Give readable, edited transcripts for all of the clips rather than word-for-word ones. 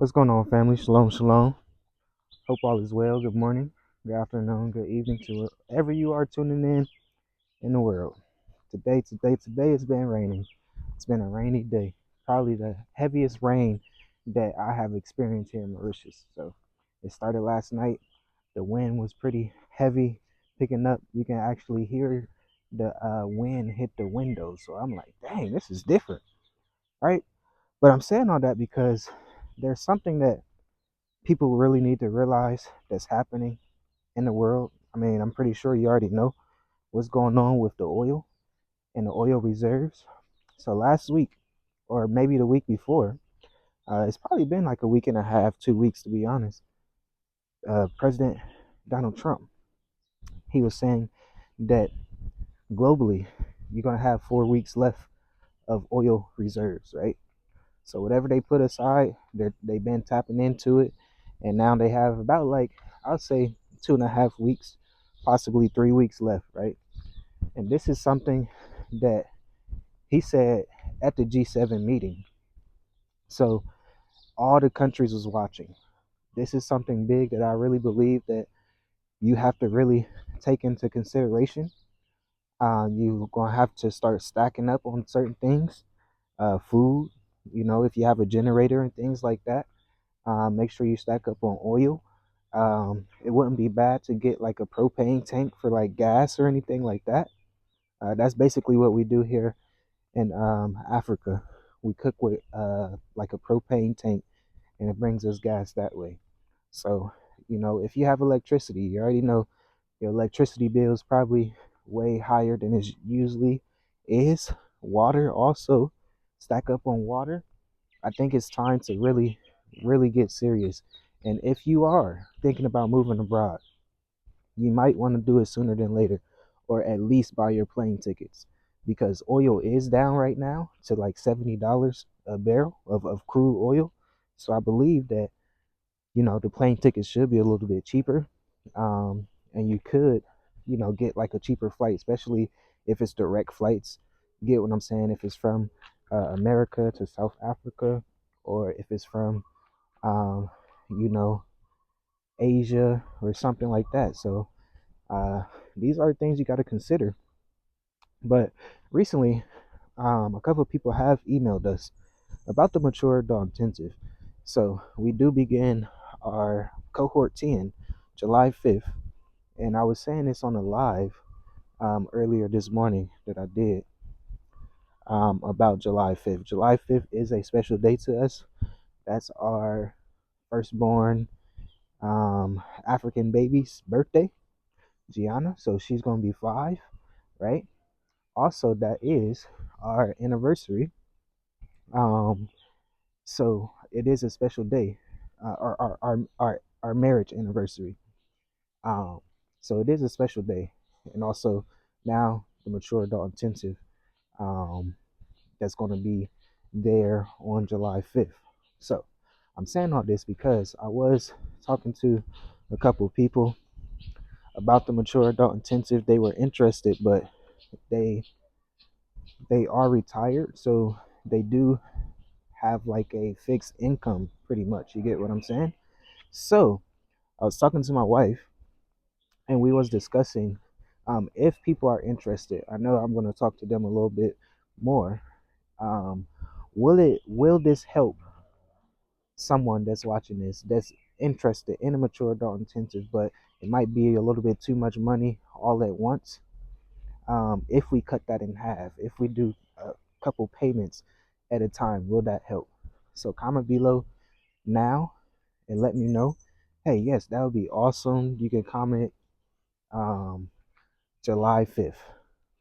What's going on, family? Shalom, shalom. Hope all is well. Good morning, good afternoon, good evening to wherever you are tuning in the world. Today it's been raining. It's been a rainy day. Probably the heaviest rain that I have experienced here in Mauritius. So it started last night. The wind was pretty heavy, picking up. You can actually hear the wind hit the windows. So I'm like, dang, this is different, right? But I'm saying all that because there's something that people really need to realize that's happening in the world. I mean, I'm pretty sure you already know what's going on with the oil and the oil reserves. So last week, or maybe the week before, it's probably been like a week and a half, 2 weeks to be honest. President Donald Trump, he was saying that globally, you're gonna have 4 weeks left of oil reserves, right? So whatever they put aside, they've been tapping into it, and now they have about like I'll say 2.5 weeks, possibly 3 weeks left, right? And this is something that he said at the G7 meeting. So all the countries was watching. This is something big that I really believe that you have to really take into consideration. You're gonna have to start stacking up on certain things, food. If you have a generator and things like that. Make sure you stack up on oil. It wouldn't be bad to get like a propane tank for like gas or anything like that. That's basically what we do here in Africa. We cook with like a propane tank, and it brings us gas that way. So, if you have electricity, you already know your electricity bill is probably way higher than it usually is. Water also, stack up on water. I think it's time to really, really get serious. And if you are thinking about moving abroad, you might want to do it sooner than later, or at least buy your plane tickets because oil is down right now to like $70 a barrel of crude oil. So I believe that, the plane tickets should be a little bit cheaper. And you could, get like a cheaper flight, especially if it's direct flights. You get what I'm saying? If it's from America to South Africa, or if it's from, um, you know, Asia or something like that. So uh, these are things you got to consider. But recently, a couple of people have emailed us about the mature adult intensive. So we do begin our cohort 10 July 5th. And I was saying this on a live earlier this morning that I did about July 5th. July 5th is a special day to us. That's our firstborn African baby's birthday, Gianna. So she's going to be 5, right? Also, that is our anniversary. Um, so it is a special day, our marriage anniversary. Um, so it is a special day, and also now the mature adult intensive um, that's going to be there on July 5th. So I'm saying all this because I was talking to a couple of people about the mature adult intensive. They were interested, but they they are retired, so they do have like a fixed income pretty much. You get what I'm saying? So I was talking to my wife, and we was discussing if people are interested. I know I'm going to talk to them a little bit more. Um, will this help someone that's watching this that's interested in a mature adult intensive, but it might be a little bit too much money all at once? If we cut that in half, if we do a couple payments at a time, will that help? So comment below now and let me know. Hey, yes, that would be awesome. You can comment um, July 5th.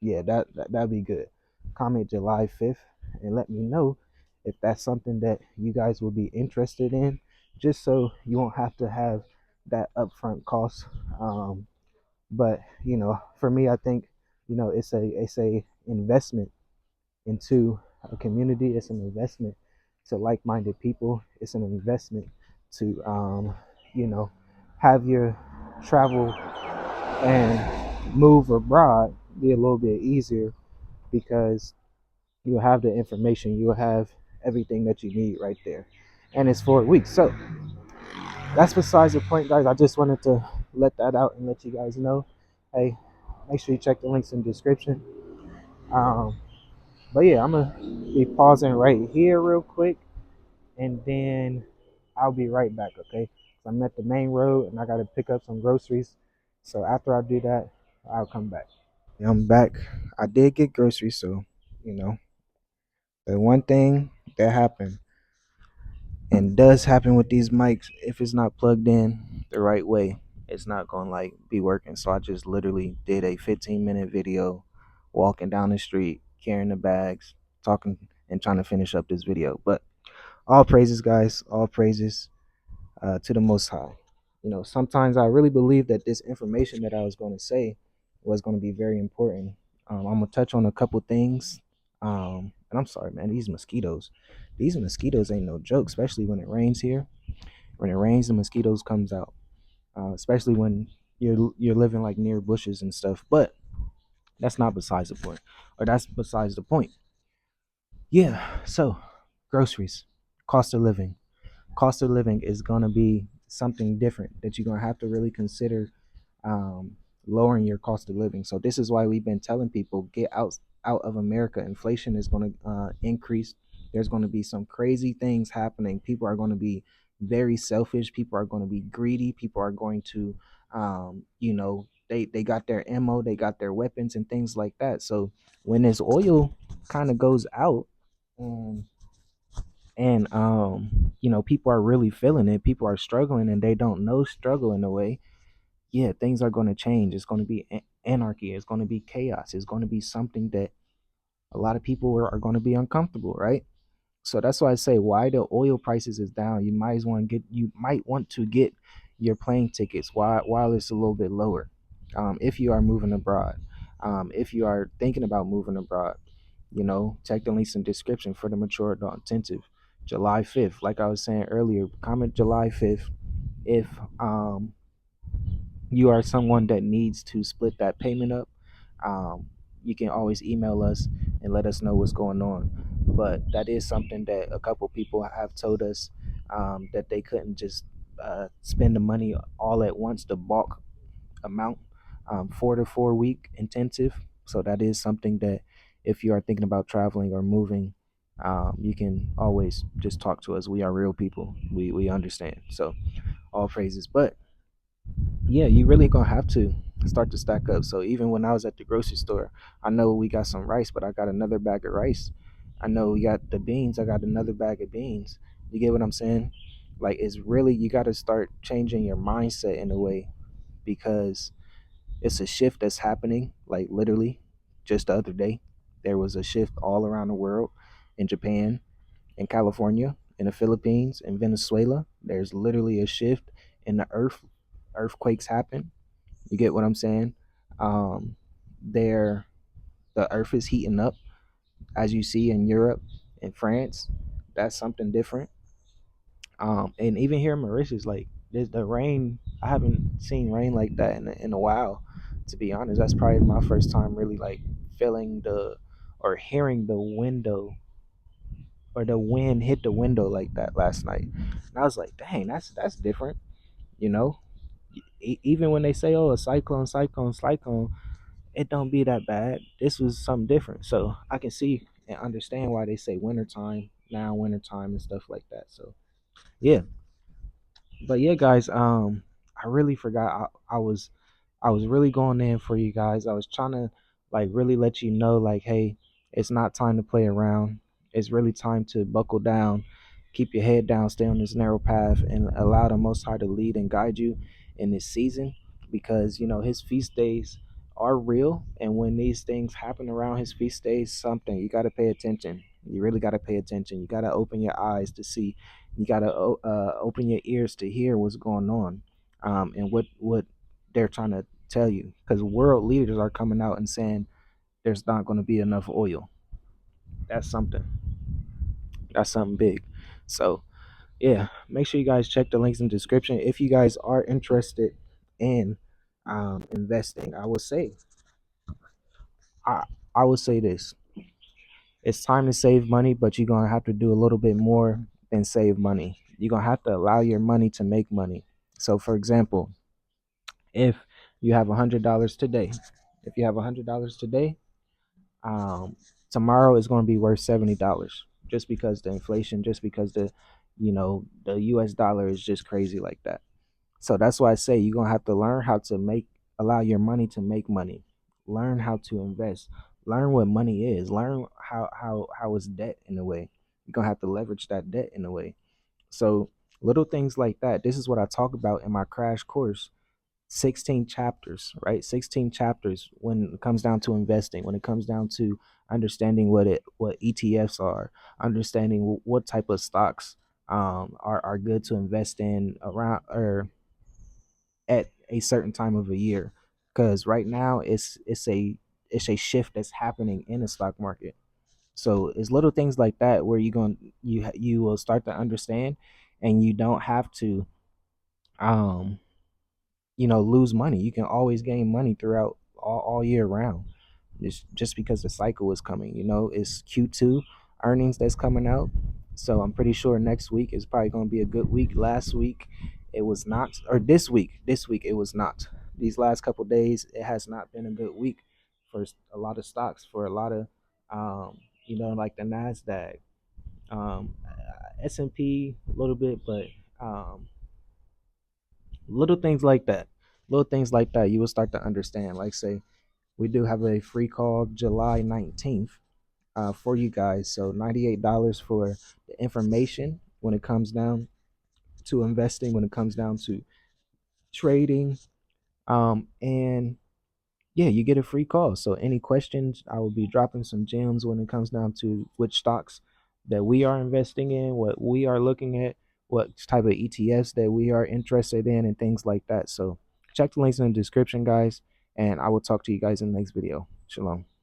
Yeah, that'd be good. Comment July 5th and let me know if that's something that you guys will be interested in, just so you won't have to have that upfront cost. But for me, I think it's a investment into a community. It's an investment to like-minded people. It's an investment to you know have your travel and move abroad be a little bit easier because you'll have the information, you'll have everything that you need right there. and it's 4 weeks. So that's besides the point, guys. I just wanted to let that out and let you guys know. Hey, make sure you check the links in the description. Um, but yeah, I'm gonna be pausing right here real quick, and then I'll be right back. Okay? I'm at the main road, and I gotta pick up some groceries. So after I do that, I'll come back. Yeah, I'm back. I did get groceries, so you know the one thing that happened and does happen with these mics, if it's not plugged in the right way, it's not gonna like be working. So I just literally did a 15-minute video walking down the street carrying the bags, talking and trying to finish up this video. But all praises, guys, all praises to the Most High. Sometimes I really believe that this information that I was going to say was going to be very important. I'm gonna touch on a couple things. And I'm sorry, man, these mosquitoes ain't no joke, especially when it rains here. When it rains, the mosquitoes comes out, especially when you're living like near bushes and stuff. But that's not besides the point, or that's besides the point. Yeah. So groceries, cost of living. Cost of living is gonna be something different that you're gonna have to really consider, um, lowering your cost of living. So this is why we've been telling people get out of America. Inflation is going to increase. There's going to be some crazy things happening. People are going to be very selfish. People are going to be greedy. People are going to, they got their ammo, they got their weapons and things like that. So when this oil kind of goes out, and people are really feeling it, people are struggling and they don't know struggle in a way, yeah, things are going to change. It's going to be anarchy. It's going to be chaos. It's going to be something that a lot of people are going to be uncomfortable, right? So that's why I say why the oil prices is down. You might want to get your plane tickets while it's a little bit lower. If you are moving abroad, if you are thinking about moving abroad, check the links in description for the mature adult intensive. July 5th, like I was saying earlier, comment July 5th if you are someone that needs to split that payment up. um, you can always email us and let us know what's going on. But that is something that a couple people have told us, that they couldn't just spend the money all at once, the bulk amount, 4 to 4 week intensive. So that is something that if you are thinking about traveling or moving, you can always just talk to us. We are real people. We understand. So all praises. But yeah, you really gonna have to start to stack up. So even when I was at the grocery store, I know we got some rice, but I got another bag of rice. I know we got the beans, I got another bag of beans. You get what I'm saying? Like it's really, you got to start changing your mindset in a way, because it's a shift that's happening. Like literally, just the other day, there was a shift all around the world, in Japan, in California, in the Philippines, in Venezuela. There's literally a shift in the earth. Earthquakes happen. You get what I'm saying? Um, there, the earth is heating up, as you see in Europe and France. That's something different. And even here in Mauritius, like there's the rain. I haven't seen rain like that in a while. To be honest, that's probably my first time really like feeling or hearing the window, or the wind hit the window like that last night. And I was like, dang, that's different. You know, even when they say, oh, a cyclone, cyclone, cyclone, it don't be that bad. This was something different. So I can see and understand why they say wintertime, now wintertime and stuff like that. So yeah. But yeah, guys, I really forgot I was really going in for you guys. I was trying to like really let you know, like, hey, it's not time to play around. It's really time to buckle down, keep your head down, stay on this narrow path, and allow the Most High to lead and guide you in this season, because His feast days are real, and when these things happen around His feast days, something you got to pay attention. You really got to pay attention. You got to open your eyes to see. You got to open your ears to hear what's going on, and what they're trying to tell you, because world leaders are coming out and saying there's not going to be enough oil. That's something. That's something big. So yeah, make sure you guys check the links in the description if you guys are interested in investing. I I would say this: it's time to save money, but you're gonna have to do a little bit more than save money. You're gonna have to allow your money to make money. So for example, if you have $100 today, if you have $100 today, um, tomorrow is going to be worth $70, just because the inflation, just because the U.S. dollar is just crazy like that. So that's why I say you're gonna have to learn how to allow your money to make money. Learn how to invest. Learn what money is. Learn how it's debt in a way. You're gonna have to leverage that debt in a way. So little things like that. This is what I talk about in my crash course. 16 chapters, right? 16 chapters when it comes down to investing, when it comes down to understanding what ETFs are, understanding what type of stocks are good to invest in around or at a certain time of a year. Because right now it's a shift that's happening in the stock market. So it's little things like that where you will start to understand, and you don't have to um lose money. You can always gain money throughout all year round. Just because the cycle is coming. It's Q2 earnings that's coming out. So I'm pretty sure next week is probably going to be a good week. Last week it was not, or this week it was not. These last couple days it has not been a good week for a lot of stocks, for a lot of like the Nasdaq, S&P a little bit, but um little things like that. Little things like that you will start to understand. Like, say, we do have a free call July 19th for you guys. So $98 for the information when it comes down to investing, when it comes down to trading. And yeah, you get a free call. So any questions, I will be dropping some gems when it comes down to which stocks that we are investing in, what we are looking at, what type of ETFs that we are interested in, and things like that. So check the links in the description, guys, and I will talk to you guys in the next video. Shalom.